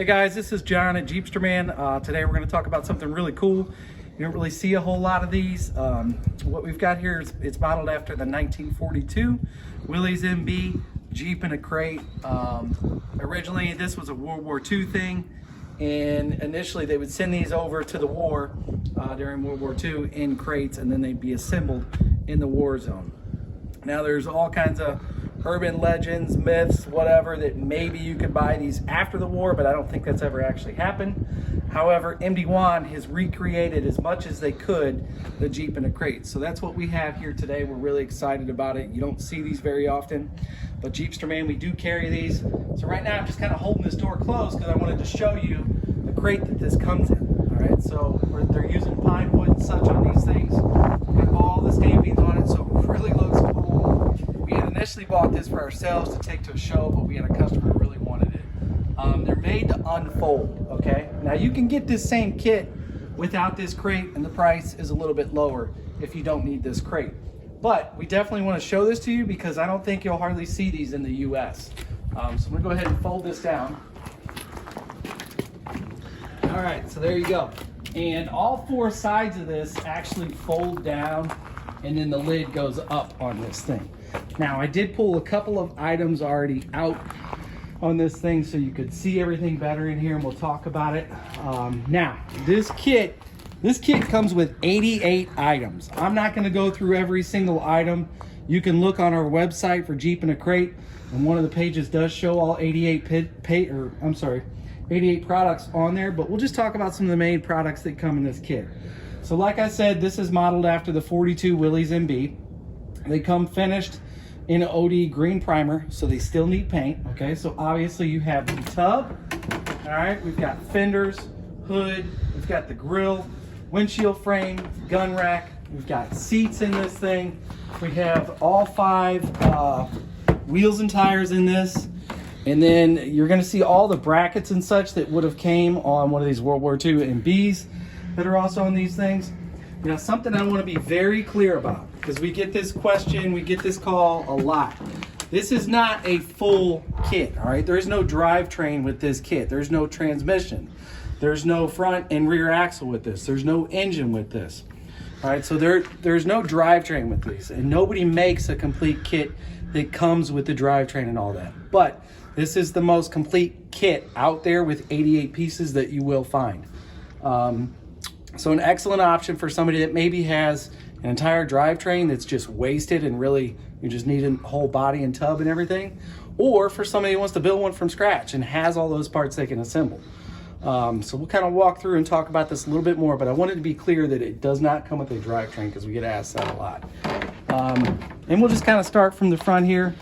Hey guys, this is John at JeepsterMan. Today we're going to talk about something really cool. You don't really see a whole lot of these. What we've got here is it's modeled after the 1942 Willys MB Jeep in a crate. Originally this was a World War II thing, and initially they would send these over to the war during World War II in crates, and then they'd be assembled in the war zone. Now there's all kinds of urban legends, myths, whatever, that maybe you could buy these after the war, but I don't think that's ever actually happened. However, MD1 has recreated as much as they could the Jeep in a crate. So that's what we have here today. We're really excited about it. You don't see these very often, but JeepsterMan, we do carry these. So right now I'm just kind of holding this door closed because I wanted to show you the crate that this comes in. All right, so they're using pine wood and such on these things. Got all the stampings on it, so it really looks cool. We had initially bought this for ourselves to take to a show, but we had a customer who really wanted it. They're made to unfold, okay? Now you can get this same kit without this crate, and the price is a little bit lower if you don't need this crate. But we definitely want to show this to you because I don't think you'll hardly see these in the US. So I'm gonna go ahead and fold this down. All right, so there you go. And all four sides of this actually fold down, and then the lid goes up on this thing. Now I did pull a couple of items already out on this thing so you could see everything better in here, and we'll talk about it. Now this kit comes with 88 items. I'm not going to go through every single item. You can look on our website for Jeep in a Crate, and one of the pages does show all 88 products on there, but we'll just talk about some of the main products that come in this kit. So like I said, this is modeled after the 42 Willys MB. They come finished in an OD green primer, so they still need paint, okay? So obviously you have the tub, all right? We've got fenders, hood, we've got the grill, windshield frame, gun rack, we've got seats in this thing. We have all 5 wheels and tires in this. And then you're gonna see all the brackets and such that would have came on one of these World War II MBs that are also on these things. Now, something I want to be very clear about, because we get this question, we get this call a lot. This is not a full kit, all right? There is no drivetrain with this kit. There's no transmission. There's no front and rear axle with this. There's no engine with this. All right, so there's no drivetrain with these, and nobody makes a complete kit that comes with the drivetrain and all that. But this is the most complete kit out there with 88 pieces that you will find. So an excellent option for somebody that maybe has an entire drivetrain that's just wasted and really you just need a whole body and tub and everything, or for somebody who wants to build one from scratch and has all those parts they can assemble. So we'll kind of walk through and talk about this a little bit more, but I wanted to be clear that it does not come with a drivetrain because we get asked that a lot. And we'll just kind of start from the front here.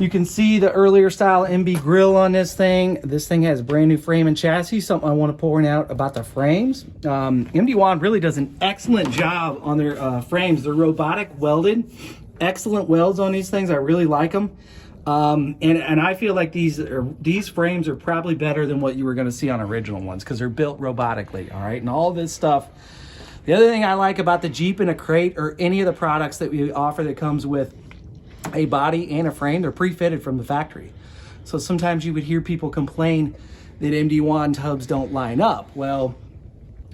You can see the earlier style MB grill on this thing. This thing has brand new frame and chassis. Something I want to point out about the frames. MD1 really does an excellent job on their frames. They're robotic welded. Excellent welds on these things. I really like them. And I feel like these frames are probably better than what you were going to see on original ones because they're built robotically. All right, and all this stuff. The other thing I like about the Jeep in a Crate or any of the products that we offer that comes with a body and a frame, they're pre-fitted from the factory. So sometimes you would hear people complain that MD1 tubs don't line up. Well,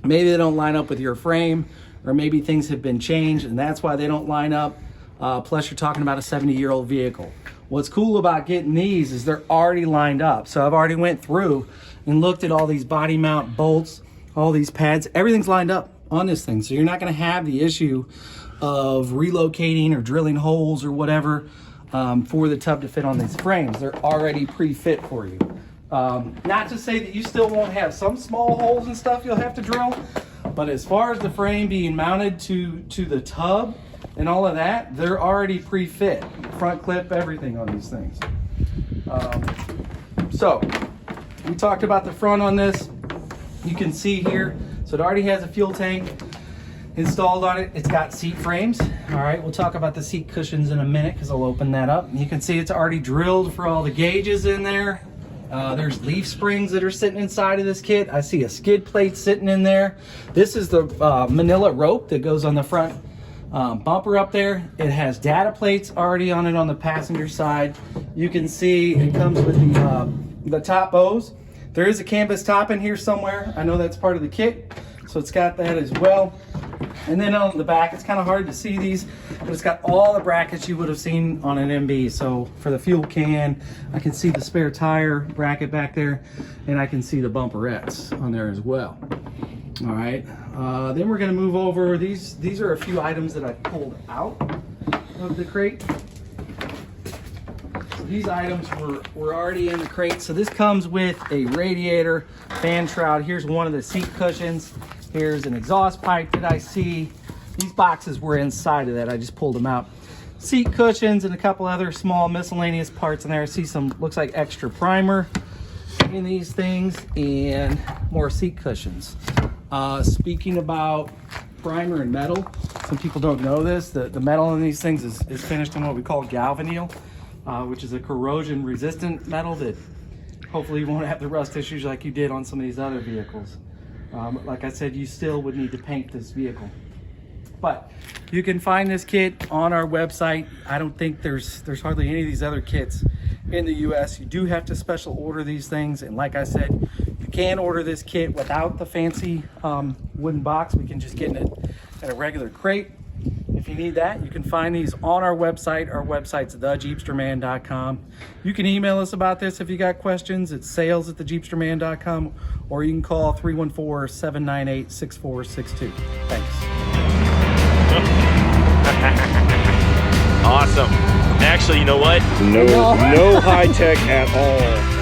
maybe they don't line up with your frame, or maybe things have been changed and that's why they don't line up. Plus you're talking about a 70-year-old vehicle. What's cool about getting these is they're already lined up. So I've already went through and looked at all these body mount bolts, all these pads, everything's lined up on this thing. So you're not gonna have the issue of relocating or drilling holes or whatever for the tub to fit on these frames. They're already pre-fit for you. Not to say that you still won't have some small holes and stuff you'll have to drill, but as far as the frame being mounted to the tub and all of that, they're already pre-fit. Front clip, everything on these things. So we talked about the front on this. You can see here, so it already has a fuel tank installed on it. It's got seat frames. All right, we'll talk about the seat cushions in a minute because I'll open that up. You can see it's already drilled for all the gauges in there. There's leaf springs that are sitting inside of this kit. I see a skid plate sitting in there. This is the manila rope that goes on the front bumper up there. It has data plates already on it on the passenger side. You can see it comes with the top bows. There is a canvas top in here somewhere. I know that's part of the kit, so it's got that as well. And then on the back, it's kind of hard to see these, but it's got all the brackets you would have seen on an MB. So for the fuel can, I can see the spare tire bracket back there, and I can see the bumperettes on there as well. All right, then we're gonna move over. These are a few items that I pulled out of the crate. So these items were already in the crate. So this comes with a radiator, fan shroud. Here's one of the seat cushions. Here's an exhaust pipe that I see. These boxes were inside of that. I just pulled them out. Seat cushions and a couple other small miscellaneous parts in there. I see some, looks like extra primer in these things and more seat cushions. Speaking about primer and metal, some people don't know this. The metal in these things is finished in what we call galvanneal, which is a corrosion resistant metal that hopefully you won't have the rust issues like you did on some of these other vehicles. Like I said, you still would need to paint this vehicle. But you can find this kit on our website. I don't think there's hardly any of these other kits in the US. You do have to special order these things. And like I said, you can order this kit without the fancy wooden box. We can just get it in a regular crate. If you need that, you can find these on our website. Our website's thejeepsterman.com. You can email us about this if you got questions. It's sales@thejeepsterman.com, or you can call 314-798-6462. Thanks. Awesome. Actually, you know what? No high tech at all.